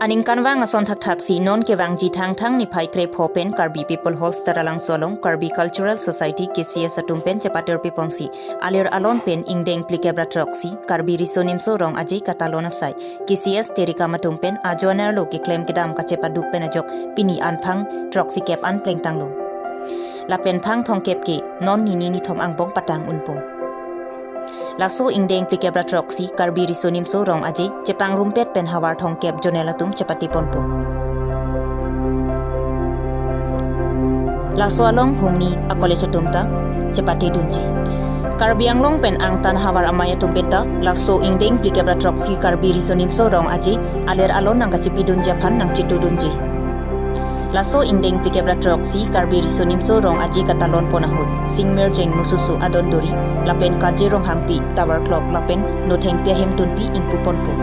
Aning kanwang ason thak si non ke wang ji thang ni phai kre phopen Karbi People Halls taralang solong Karbi Cultural Society KCS Tumpen Chapater Piponsi alir alon pen ingdeng plikebra troksi Karbi risonim sorong ajay katalona sai KCS Tirikam tumpen ajoner lo ke claim kedam kacepaduk penajok pini anphang troksi kep an pleng tanglo la pen phang thong kep ke non ni thom angbong patang unpong Laso ingdeng plikebra troksi Karbi risonim sorong ajay Jepang rumpet pen hawar thong kep jonelatum cepati ponpo Laso along hungni akole tumta cepati dunji Karbi anglong pen ang tan hawar amaya tumpenta laso ingdeng plikebra troksi Karbi risonim sorong ajay aler alon nang kacepi dunja phan nang citu dunji Laso ingdeng plikebra troksi Karbi risonim sorong aji katalon ponahut singmer jeng mususu adondori lapen kajirong hampi tower clock lapen notheng pia hem tunpi ingpu ponpo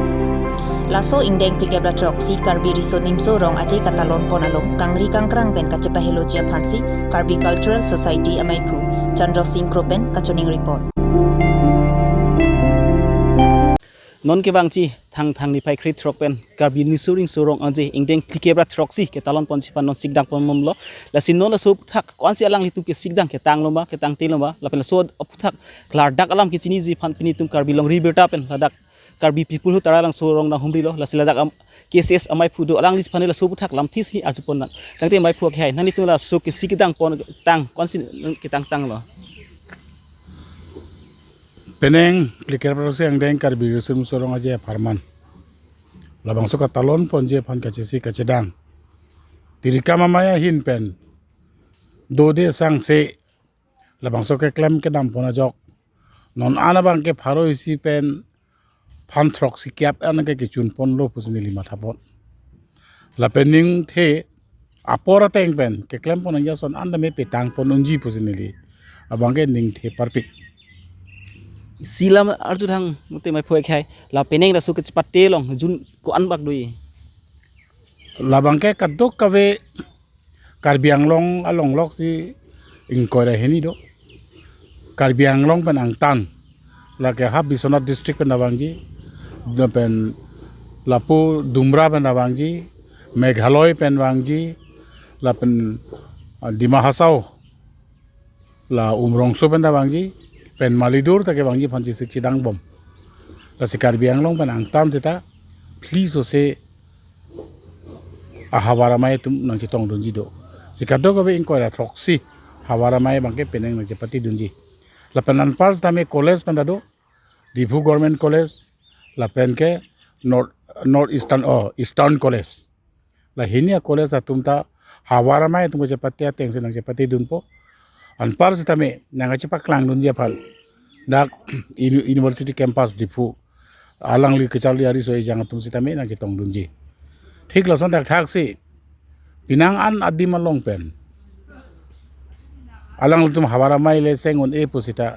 Laso ingdeng plikebra troksi Karbi risonim sorong aji katalon ponalong kangri kangkrang pen kacepa helojia phansi Karbi Cultural Society Meiphu Chandra Sing Kro pen kachoning report non ke bangchi thang ni phai khrit throk pen Karbi nisuring sorong anje ingdeng plikebra troksi ke talon ponsipan non sigdang pomomlo la sinon la so thak konsi alang litu ke sigdang ke tang lomba ke tang telomba la pen so oputhak klar dak alam ke chini ji phan pini tum Karbi long ribeta pen ladak Karbi people hu taralang sorong na humri lo la siladak KCS Meiphu do alang lis phan la so puthak lam this ni ajupon na tangte Meiphu ke hai nani tu la so ke sigdang pon tang konsi ke tang lo Peneng plikebra troksi ingdeng Karbi risonim sorong aje farman labang suka talon ponje phan kacesi kacedang Tirikam maya hin pen dode sang se labang suka claim ke dam pona jok non ana bang ke pharo isi pen phan troksi kyap an ke chun pon lo pusni lima thapot la pening the apora teng pen ke claim pon ya son anda me petang pon unji pusni li abang ke ning the perfect silam arju thang mute Meiphu khai la peneng la su ke chpate long jun ko an bak dui labang ke kadok kave Karbi anglong along lok si ingkora heni do Karbi anglong pen ang tan la ke hab Bisonat district pen nabangji pen lapu dumra pen nabangji Meghaloi pen bangji la pen Dima Hasau la umrongso pen nabangji pen Malidur take bangji phanci sikchidang bom la si Karbi anglong pen ang tan sita please ose ahawara mai tum nang chitong dunji do sikado ko be inkoira troksi hawara mai bangke peneng nang chepati dunji la penan pars tame college pendado Meiphu government college la penke north eastern college la hinia college atumta hawara mai tum chepati ateng nang chepati dunpo an pars tame nang chepak klang dunji aphan dak university campus Meiphu alangli kecali hari soi jang tum sitame nang chitong dunji ঠিক লাসন দেখ থাকছি pinang an adi malong pen alang litum hawara mai le sengon e pusita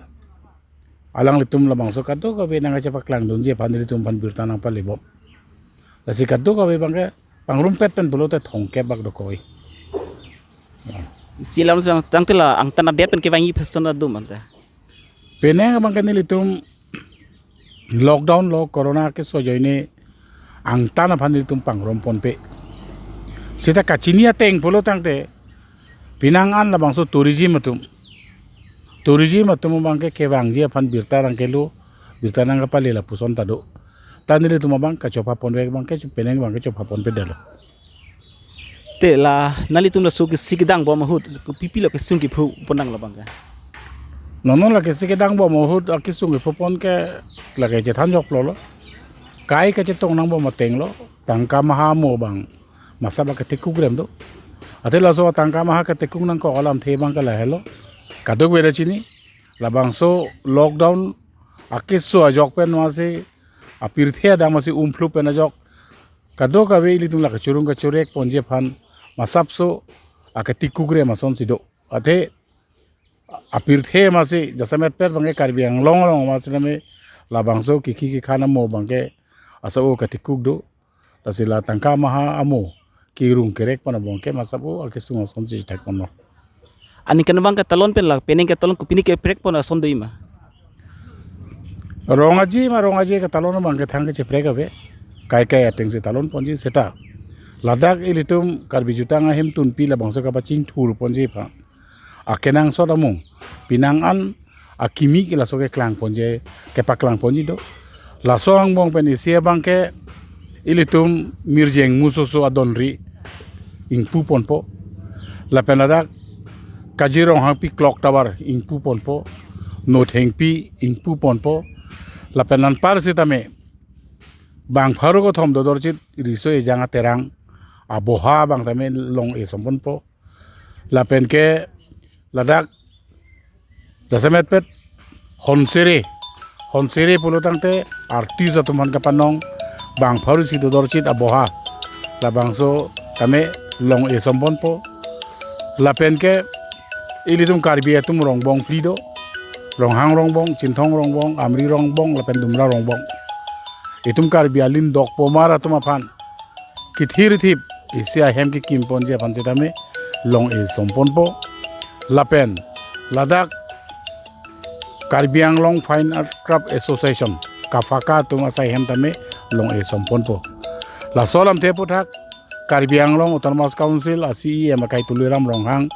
alang litum labang so kaddo ka be nanga cepak lang dunji pan litum pan birta nang palebo lasi kaddo ka be bangke pangrumpet pen bolote thongke bak do koi silam sang tangtela ang tanah det pen ke wangi feston dum anta peneng bangke ni litum lockdown lo corona ke so joine ang tanah pan litum pangrumpon pe sita kacinia teng polo tangte pinang an labang so tourism atum bangke ke wangji aphan birta rangkelu birta nang kapale la puson tado tanile tuma bang kacopa pon wek bangke peneng bangke copa pon pedalo te la nali tum la su ke sigdang bom hut ko pipi lo ke sung ki phu ponang la bangka nonon la ke sigdang bom hut akisung ke pon ke la ke jethan jok lo kai ka chetong nang bom mateng lo tangka maha mo bang masaba ka tekuk rem do atela so tangka maha ka tekuk nang ko alam the bang ka la hello kadok wera chini labang so lockdown akiso ajok pen wase apirthia da masi umflu pen ajok kadok ka we litum la ka churung ka churek ponje phan masap so aka tekuk re mason sido ate apirthe masi jasamet per bange Karbi anglong masi me labang so kiki khana mo bange asao ka tekuk do tasila tangka maha amo kirung kerek pana bongke masabu akisung ason ji tak pono ani kan bangka talon pen la peneng ke talon ko pini ke prek pon ason doi ma rongaji ka talon bangke thang ke prek abe kai ateng se talon ponji seta ladak ilitum karbi jutang ahim tunpi la bangso kapacing tur ponje pa akenang so damung pinangan akimi ki la so ke klang ponje ke paklang ponji do la so ang bong pen isia bangke ilitum mirjeng musoso adonri ing pu ponpo la penadak kajirong hang pi clock tower ing pu ponpo no theng pi ing pu ponpo la penan par sitame bang pharu ko thom dodor chit riso e janga terang aboha bang tame long e sompon po la pen ke ladak jasamet pet honsere pulo tangte artis atuman kapanong bang pharu si dodor chit aboha la bangso tame long e sompon po la pen ke ilitum karbi atum rongbong plido ronghang rongbong chinthong rongbong amri rongbong la pen dumra rongbong itum karbi alin dok pomara tuma phan kithir thip isia hem ki kim ponje phan setame long e sompon po lapen ladak karbi anglong fine art craft association kafaka tuma sai hem tame long e sompon po la solam the puthak karbi anglong autonomous council asi e makai tuliram ronghang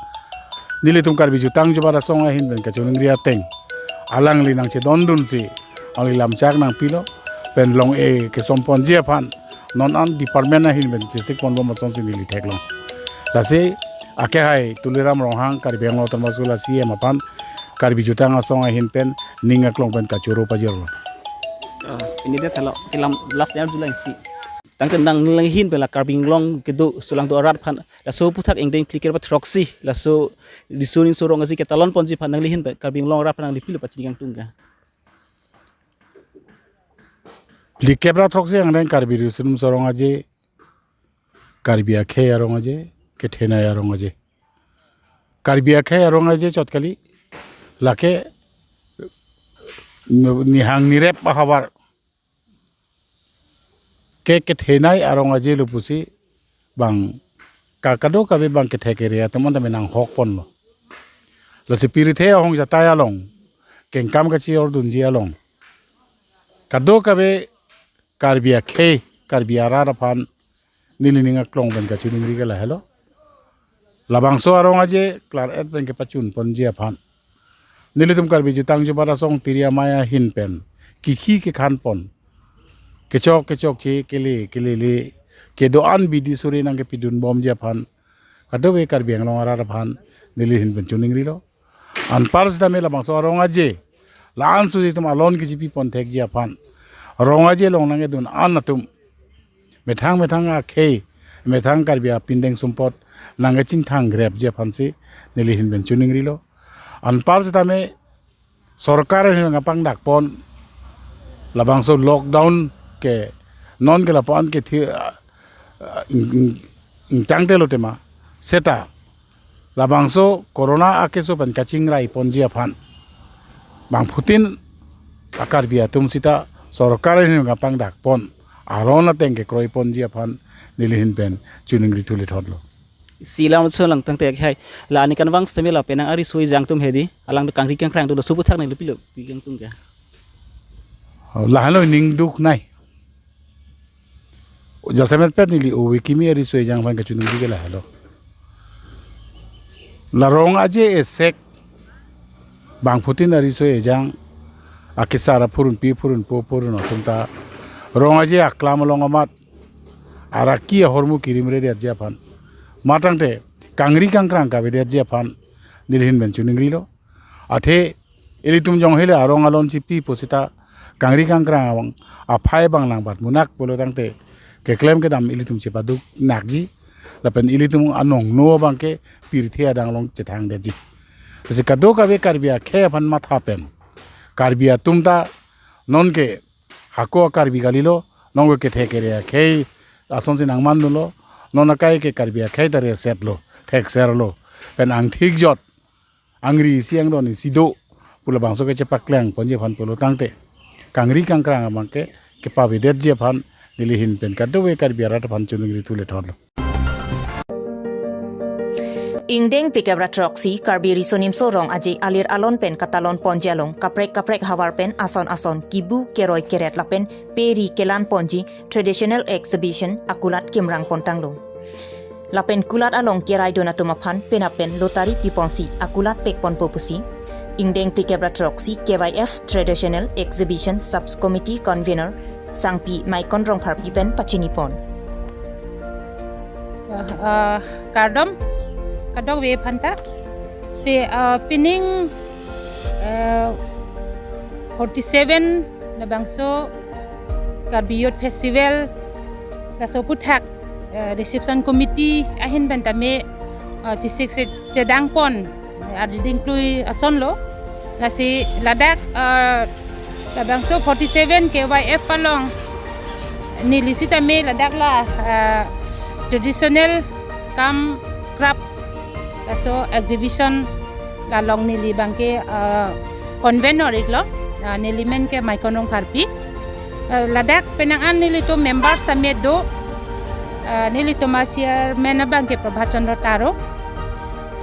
nilitum karbi jutang jubara songa hin ben kachung ria teng alang linang che dondun si ali lam chak nang pilo pen long e ke sompon je phan non an department na hin ben sik pon bom son sin li theklong la se ake hai tuliram rohang karbi ang otor masula si em apan karbi jutang asong hin pen ninga klong pen kachuro pajero ini dia kalau kilam last year July si tang tendang lang hin pela karbing long kedo sulang do arat phan la so puthak engdeng pliker ba troxy la so disunin sorong asi ketalon ponji phan nang lihin karbing long rat phan nang lipil pa chigang tungga likebra troxy ang den karbi sunum sorong aje karbi akhe arong aje ke thena arong aje karbi akhe arong aje chotkali lake nihang nirep habar ke thenai arong aje lupusi bang kakado kabe bang ke thekere atamon ta menang hok pon lo lasi pirithe hong jataya long kengkam ka chi or dunji along kado kabe karbia khe karbia ra phan nilininga klong ben ka chuningri ga la hello labangso arong aje klar et ben ke pachun pon je phan nilitum karbi jutang ju bara song tiria maya hin pen ki ke khan pon kechok chi kele le ke do an bidi suri nang ke pidun bom je phan kado be karbi anglong ara phan nili hin pen chuningri lo an pars da me labangso arong aje la an su tum alon ki jipi pon thek je phan rong aje long nang edun an natum methang a khe methang karbia pindeng sumpot nang ching thang grep je phan si nili hin ben chuningri lo an pars da me sarkar hin ngapang dak pon labangso lockdown ke non ke lapon ke thi tang telo tema seta labangso corona akeso ban kaching rai ponji aphan bang putin akar bia tum sita sarkar hin ngapang dak pon arona teng ke kroi ponji aphan nilihin pen chuning rituli thodlo silam so lang tang te hai la ni kan wang stemela penang ari soi jang tum hedi alang de kangri kang krang do subu thak nang lipilo pigang tungga la halo ning duk nai jasamet pet nili o wikimi ari soi jang ban ka chuning ri la halo la rong aje esek bang putin ari soi jang akisara purun pi purun po purun otumta rong aje aklam long amat araki hormu kirim re dia japan matang te kangri kangkrang ka be dia japan nilhin ben chuning ri lo athe elitum jong hele arong alon chi pi posita kangri kangkrang awang aphai bang lang bat munak polo tang te ke claim ke dam ilitum che paduk nakji lapen ilitum anong no bang ke pirthia dang long che thang de ji se kado ka be karbia khe phan ma tha pen karbia tumta non ke hako karbi galilo nong ke the ke re khe ason sin angman lo non kai ke karbia khe tare set lo thek ser lo pen ang thik jot angri siang don sido pula bangso ke chepak klang ponje phan polo tangte kangri kangkrang amang ke pa be det je phan nilihin pen kado we karbia rat phan chunungri tule thorlo Ingdeng pikabra troksi karbi risonim sorong aje alir alon pen katalon ponjalong kaprek hawar pen ason kibu keroi keret lapen peri kelan ponji traditional exhibition akulat kimrang pontanglo lapen kulat along kirai donatum aphan penapen lotari piponsi akulat pekpon popusi ingdeng pikebra troksi KYF Traditional Exhibition Subcommittee Convener sangpi maikon rong pharpi pen pachinipon kadok we phanta se pinning 47 na bangso Karbiyot Festival kaso puthak reception committee ahin bentame tisik se jedang pon ading klui asonlo lasi ladak la bangso 47 KYF palong nilisita me ladak la traditional kam crafts kaso exhibition la long nili bangke convenor iglo nilimen ke maikonong parpi ladak penangan nilito member samedo nilito ma chairman bangke Meiphu Chandra Taro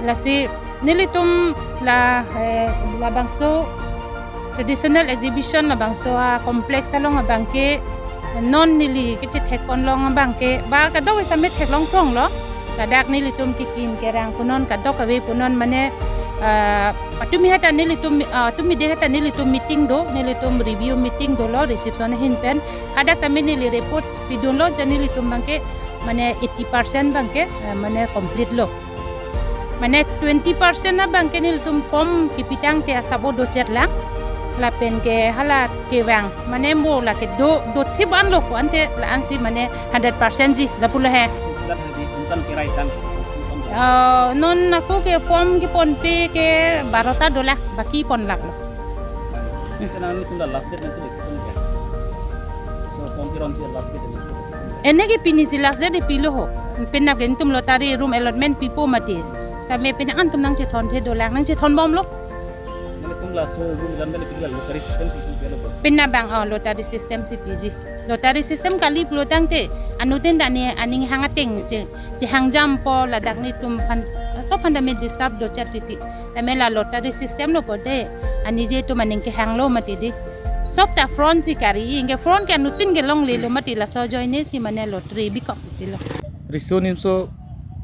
lasi nilitum la bangso traditional exhibition la bangso complex along bangke non nili ke thekon long bangke ba kadaw tamet theklong tong lo ladak nilitum kikim kerang punon kadok kawe punon mane patumi hata nilitum tumi de hata nilitum meeting do nilitum review meeting do lo reception hin pen ada tami nili report pidun lo janilitum bangke mane 80% bangke mane complete lo mane 20% na bangke nilitum form kipitang te sabo do chat lang la pen ke hala ke wang mane mo la ke do thiban lo ko ante la ansi mane 100% ji la pula he non aku ke form ki pon pe ke $12 baki pon lak lo ene ke pinisi lak de pilo ho penap ke tum lotari room allotment pipo mate same penan tum nang che thon the $2 nang che thon bom lo Pinabang lotari system CPG. Lotari system kali pelotang te anutin dani aning hangating ci hangjam po ladak ni tum pan so pandame disturb do chatiti. Tamela lotari system no pode ani je tu maning ke hanglo matidi. Sop ta front si kari inge front ke anutin ge long le lo mati la so joine si mane lottery bikop tilo. Risonim so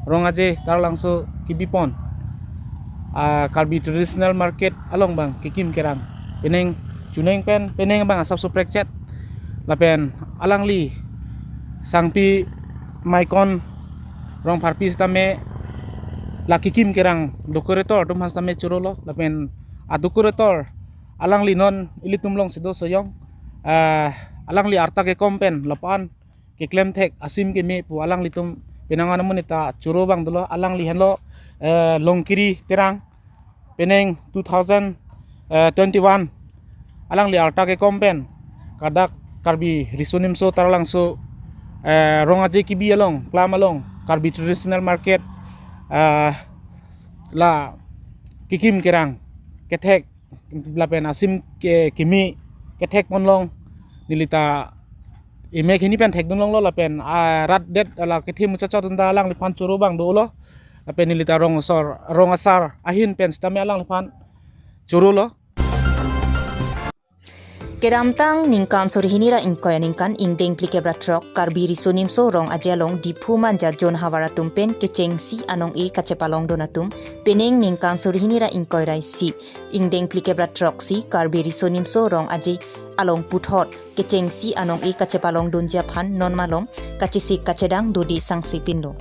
rongaje tar langso kibipon. Karbi traditional market along bang kikim kerang peneng cuneng pen peneng bang asap suprek chat lapen alang li sangpi maikon rong parpi stame la kikim kerang dekorator tum hastame churolo lapen dekorator alang li non ilitum long sido soyong alang li arta ke kompen lapan ke klem thek asim ke me pu alang li tum penangan monita churo bang dolo alang li henlo longkiri terang peneng 2021 alang li arta ke kompen kadak karbi risonim so tarlang so rongaje kibi along klam along karbi traditional market la kikim kerang kethek lapen asim ke kimi kethek ponlong nilita ime khini pen thek dunlong lo lapen rat det ala kethim cha cha tunda alang li pan churu bang do lo lapen nilita rongasar ahin pen stame alang li pan churu lo Keramtang ningkan sorhinira ingkoya ningkan ingdeng plikebra trok karbi risonim so rong ajalong dipu manja jon hawara tumpen kecengsi anong kachepalong donatum peneng ningkan sorhinira ingkoya si ingdeng plikebra trok si karbi risonim so rong aji along puthot kecengsi anong kachepalong donjaphan non malom kachisik kachedang dodi sangsi pindo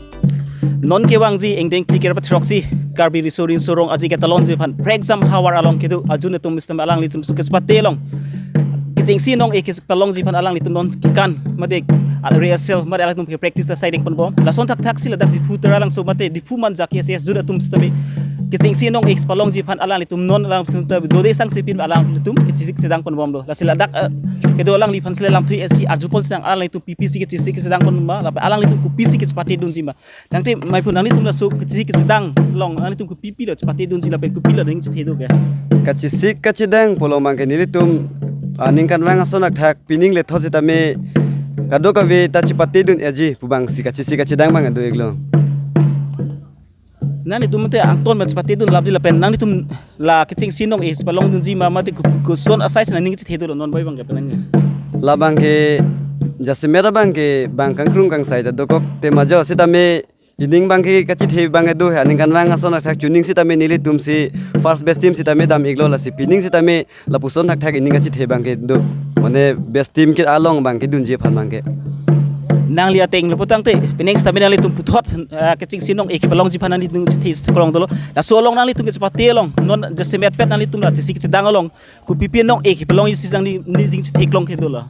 non kewangji ingdeng plikebra trok si karbi risonim so rong aji ketalon jepan exam hawar along kedu ajune tum mistam alang litum sukespatelong Kecengsi nong palong jipan alang litum non kikan mate rehearsal mate alang tum practice the siding pon bom la son tak taksi la dak difu teralang so mate difu man jak KCS juda tum stame kecengsi nong palong jipan alang litum non alang dode sang sipin alang litum kecik sedang pon bom lo la sila dak kedo alang lipan sila lam 3SC ajupon sedang alang litum PPC kecik sedang pon ma la alang litum ku PC kecpati dun jimba dang te mai pun litum la so kecik sedang long alang litum ku PP lo kecpati dun jila pen ku pilo ding cethedo ke kachisik kachidang polong mangke nilitum ningkan wang asonak thak pining le thosi tame kadoka we tachipati dun eji pubang sikachisi kachidang bang ado eglo nani tumte angton ma chpati dun labdi lapen nani tum la keching sinong palong dun ji ma mate ku son asai na ning chithedo non bai bang ke penang labang ke jasimera bang ke bang kangkrung kang sai da dokok te majo sitame ining bangke kachi the bangai do ha ning kan wang ason thak chuning si tame nili tum si first best team si tame dam iglo la si pining si tame la puson thak ining kachi the bangke do mane best team ki along bangke dunje phan bangke nang lia teng lo potang te peneng sta benang li tum puthot ke ching sinong e ke pelong ji phanan li tung thi kolong dolo la so long nang li tung ke chapa te long non je semet pet nang li tum la ti sik dang long ku pipi nong e ke pelong yi sisang ni ding chi thek long ke dolo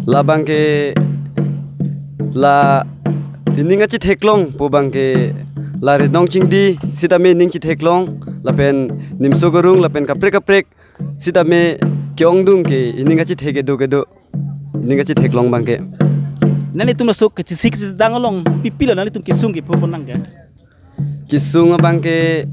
la bangke la ining achi theklong po bangke la re nong chingdi sitame ning chi theklong la pen nimso gorung la pen kaprek sitame kyongdung ke ining achi thege do ining achi theklong bangke nang li tum la so ke sik dang long pipi lo nang li tum ke sung ke pho nang ga kisung bangke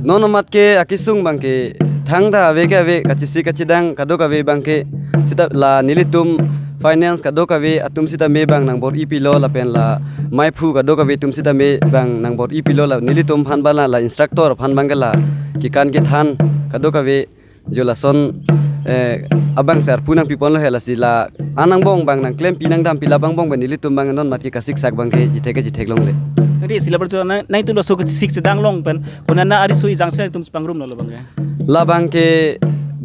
nonomat ke akisung bangke thangda ave kachi sik kachi dang kadoka ve bangke sita la nilitum finance kadoka ve atum sita me bang nang bor ipilo la pen la Meiphu kadoka ve tum sita me bang nang bor ipilo la nilitum phan bala la instructor phan bangala ki kan ke than kadoka ve jola son abang sar punang pipon lo hela sila anang bong bang nang klem pinang dam pila bang bong nilitum bang non mat ki kasik sak bang ke jithek long le ri sila berjo nai tum la so ke sik dang long pen kunana ari soi jang sel tum spangrum lo bang ga la bangke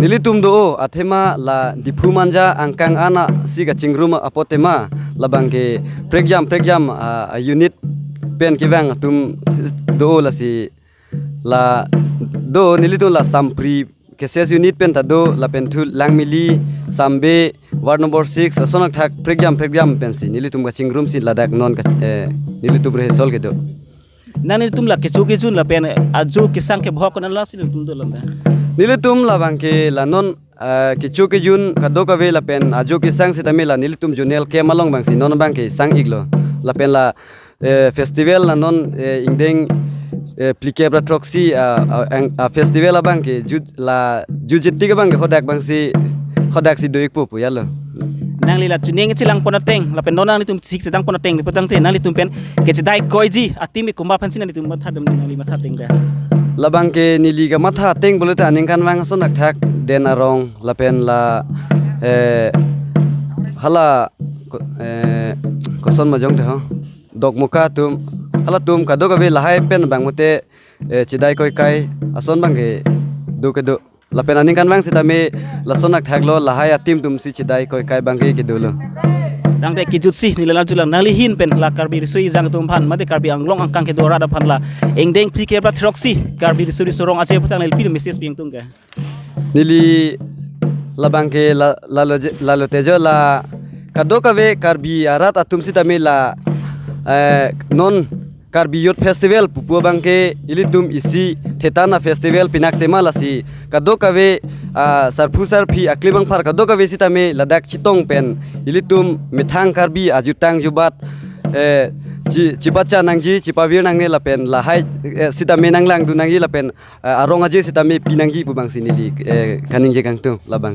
nilitum do athema la dipumanja angkang ana siga chingruma apotema la bangke pregjam unit pen kivang tum do la si la do nilitum la sampri KCS unit pen ta do la pen thul langmili sambe ward number 6 la sonak thak pregjam pen si nilitum ga chingrum si ladak non ka nilitum re sol ke do nani tum la ke chuke jun la pen ajo ke sang ke bhok na la sin tum do landa nilitum la bangke la non kichu ke jun kadoka ve la pen ajo ke sang sitame la nilitum junel ke malong bang si non bangke sang iglo la pen la festival la non ingdeng plikebra troxy a festival la bangke jujetti ke bangke khodak si doik popu yalo nang li la chuneng chilang ponateng la pen nonang li tum sik sedang ponateng li potang te nang li tum pen ke chidai koiji atimi kumba phansin li tum matha dam nang li matha teng ga labang ke niliga matha teng bolete aning kan wang sonak thak den arong la pen la hala koson majong te ho dok muka tum hala tum ka do ka ve la hai pen bang mote chidai koi kai ason bang ke do ke do la pen aning kan wang sitame la sonak thak lo la hai atim tum si chidai koi kai bang ke do lo dang te kijut si ni la julang nang li hin pen la karbi risoi jang tum phan mate karbi anglong angkang ke dora da phan la engdeng plike bra troxy karbi risoi sorong ase putang le pi message piang tung ga nili labang ke la lo tejo la kadoka ve karbi arat atum sitame la non karbi yot festival pupu bangke ilitum isi thetana festival pinak tema lasi kadoka ve sarphusar phi aklibang phar kadoka ve sitame ladak chitong pen ilitum mithang karbi ajutang jubat cipacha nangji cipavir nangne lapen lahai sitame nanglang du nangi lapen arong aje sitame pinangji pubang sinili kaning je kang tu labang